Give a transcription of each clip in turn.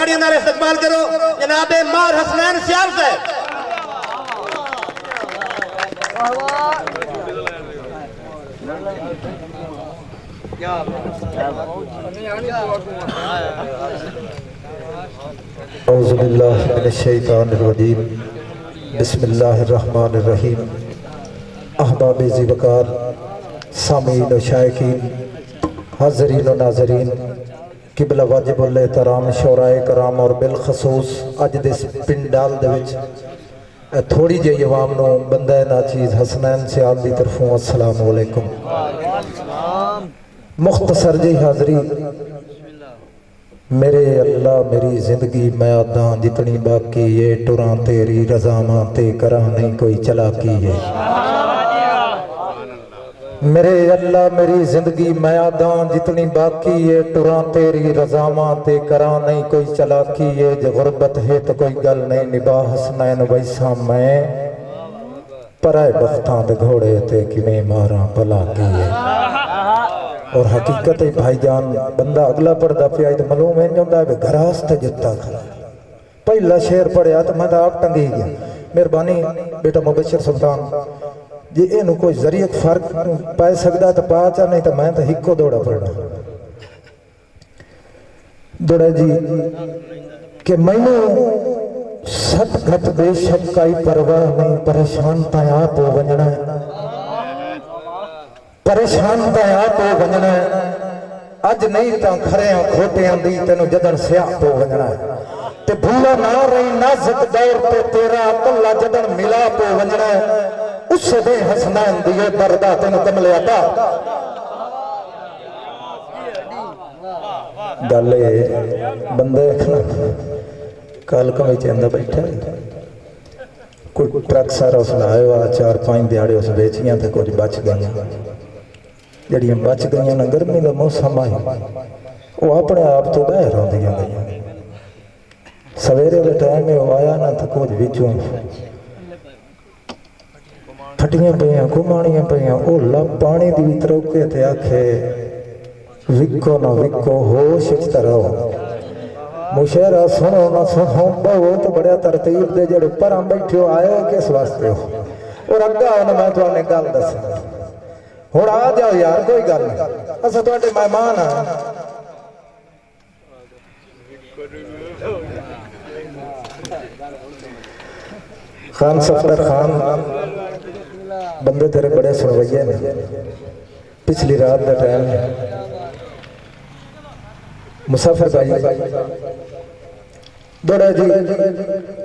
ताड़ियों नाल इस्तकबाल करो जनाब मार हसनैन सियाल साहब। औज़ु बिल्लाहि मिनश शैतानिर रजीम बिस्मिल्लाहिर रहमानिर रहीम। अहबाब ज़िवकार सामीन व शायकीन हाज़रीन व नाज़रीन किबला वाजिबुल एहतराम शोराए कराम और बिलखसूस अज दे पिंडाल दे विच थोड़ी जी अवाम नूं बंदा नाचीज़ हसनैन सियाल दी तरफों अस्सलाम वालेकुम। मुख्तसर जी हाज़री मेरे अल्लाह मेरी जिंदगी मैं आदा जितनी बाकी है टुरा तेरी रज़ावां ते करा नहीं कोई चलाकी है। मेरे अल्लाह मेरी जिंदगी मैं आदा जितनी बाकी है टुरा तेरी रज़ावां ते करा नहीं कोई चलाकी है। जो गुरबत है तो कोई गल नहीं निभा हसनैन वैसा मैं पराए बख्तां दे घोड़े ते किवें मारा भला की है। और हकीकत है भाईजान बंदा अगला पढ़ता पिया तो मालूम इंज होंदा है घरास ते जुत्ता खड़ा। पहला शेर पढ़िया तो मैं आप टंगी गया। मेहरबानी बेटा मुबशर सुल्तान जे इनू कोई जरिए फर्क पै सकता तो पा चा नहीं तो मैं तो हिको दौड़ा पढ़ना दौड़ा जी कि मैनू सत घट बेशक काई परवाह नहीं परेशान ता आप हो वंजना परेशान तो आप हो वजना अज नहीं तो खरे खोटियां दी तेन जदन स्याह हो वजना ते भूला ना रही नाजुक दौर पे तेरा कला जदन मिला हो वजना उस दे हसनैन दिए दरदा तेन कमले अता गल बंदे कल कमी चंदा बैठा कोई ट्रक सारा उसने आया 4-5 दिहाड़े उस बेचियां तो कुछ बच गई जड़ियाँ बच गई ना गर्मी का मौसम आए वो अपने आप तो बाहर आदियाँ गई सवेरे के टाइम में वो आया ना तो कुछ बिचों फटियां पियां घुमानियां पियां ओला पानी की भी तरौके थे आखे विको ना विको होश रहो मुशेरा सुनो ना सुनो बहु तो बड़े तरतीब दे जड़े पर बैठे आए किस वास्ते हो और अग्गा मैं तुम्हें गल दस हुण आ जाओ यार कोई गल नहीं असां तुहाडे मेहमान हाँ। खान सफदर खान बंदे तेरे बड़े सुनवैये ने पिछली रात का टाइम मुसाफिर भाई दौड़ा जी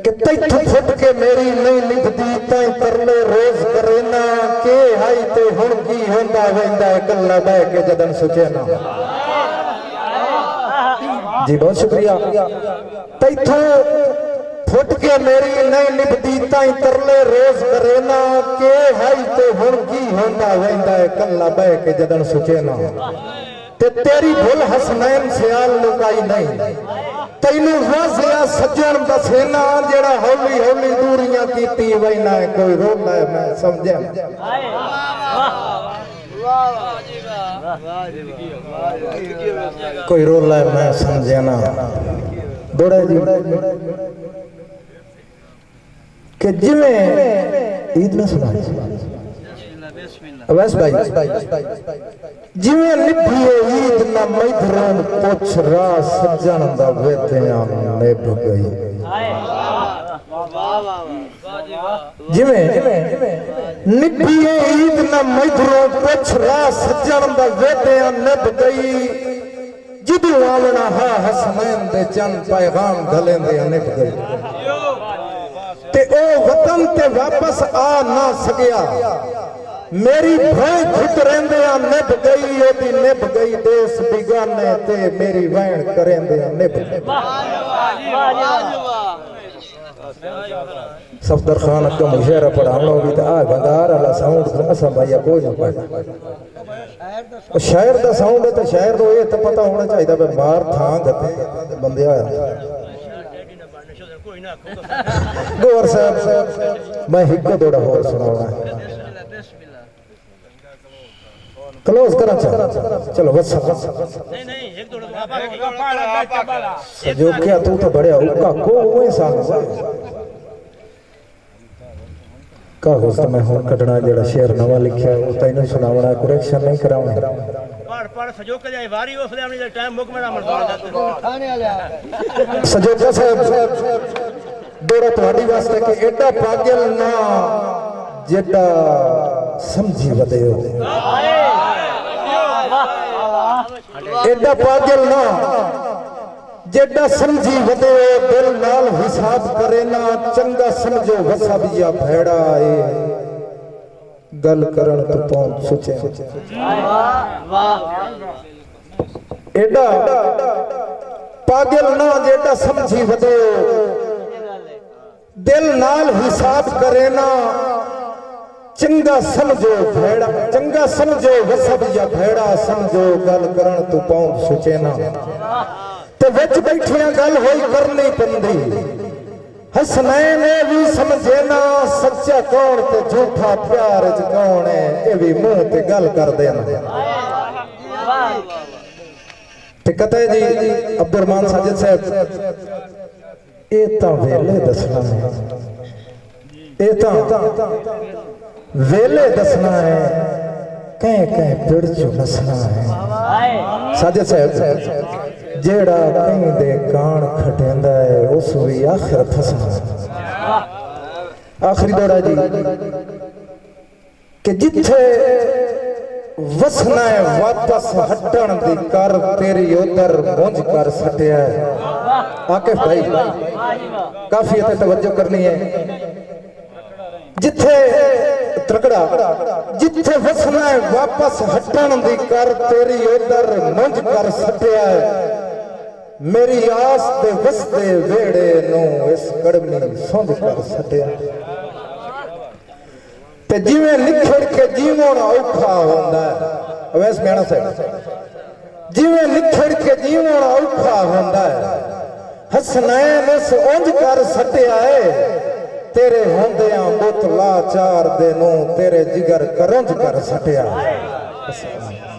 कि तैथों फुट के मेरी नहीं निभदी ताई तरले रोज करे ना के हाई ते हुण की होंदा वेंदा कल्ला बह के जदन सोचे ना। जी बहुत शुक्रिया। तैथों फुट के मेरी नहीं निभदी ताई तरले रोज करे ना के हाई ते हुण की होंदा वेंदा कल्ला बह के जदन सोचे ना ते तेरी भुल हसनैन सियाल लुकाई नहीं तैनू वाजिया सज्जन दसेना जेड़ा हौली हौली दूरियां कीती वैना है कोई रोला है मैं समझा कोई रोला है मैं समझा ना। दौड़े जी कि जिवें ईद में सुना बस भाई जिवें निभिए ईद ना मैधरों पुछ रा सज्जन दा वेतियां निभ गई जिवें निभिए ईद ना मैधरों पुछ रा सज्जन दा वेतियां निभ गई जिदू आवना हा हसनैन दे चंद पैगाम गलेंदे निभ गई ते ओ वतन ते वापस आ ना सकिया मेरी भाई खुद रेंदे निभ गई ओदी निभ गई देश बिगाने ते मेरी वैन करेंदे निभ सफदर खान का मुशेरा पढ़ाना भी तो आ गंगार वाला साउंड असा भाई कोई ना पढ़ शायर का साउंड है तो शायर को ये तो पता होना चाहिए भाई मार थां गते बंदे आया गौर साहब मैं हिको दौड़ा होर सुनाना क्लोज करा चलो बस नहीं नहीं एक दो जो क्या तू तो बड़े उका को वही साल का होस्ट मैं हूं कटना जेड़ा शेर नवा लिखया वो तैनू सुनावना करेक्शन नहीं करावना पढ़ सजो के जाए वारी उसले अपनी टाइम मुक मेरा मन पड़ जाते थाने वाले सजोका साहब दोड़ा ਤੁਹਾਡੀ ਵਾਸਤੇ कि एडा पागल ना जेड़ा समझी वदेओ एडा पागल ना जेड़ा समझी वदे दिल नाल हिसाब करे ना चंगा समझो वसा बिया भेड़ा ए गल करण तो पहुंच सोचे एडा पागल ना जेड़ा समझी वदे दिल नाल हिसाब करे ना चंगा समझो भेड़ा चंगा समझो वसा बिया भेड़ा समझो गल करण तो पहुंच सोचे ना ते विच बैठिया गल होई करनी पंदी हसनैन ने भी समझे ना सच्चा कौन ते झूठा प्यार च कौन है ये भी मुंह ते गल कर देना ते कहते जी अब्दुलरहमान साजिद साहब ये तां वेले दसना है ये तां वेले दसना है कह कह पिड़ चो नसना है साजिद साहब जेड़ा कहीं दे कान खटेंदा है उस भी आखिर फसना आखिरी दौड़ा जी कि जिथे वसना है वापस हटन दी कर तेरी उधर मुंझ कर सटिया है आके भाई काफी इत्थे तवज्जो करनी है जिथे तकड़ा जिथे वसना है वापस हटन दी कर तेरी उधर मुंझ कर सटिया है मेरी आस ते वसदे वेड़े नू इस कड़मी सोंध कर सटिया ते जिवें निखड़ के जीवन औखा होंदा है अवैस मेहणा साहब जिवें निखड़ के जीवन औखा होंदा है हसनैन इस उंज कर सटिया है तेरे होंदियां बुत लाचार दे नू तेरे जिगर करंज कर सटिया है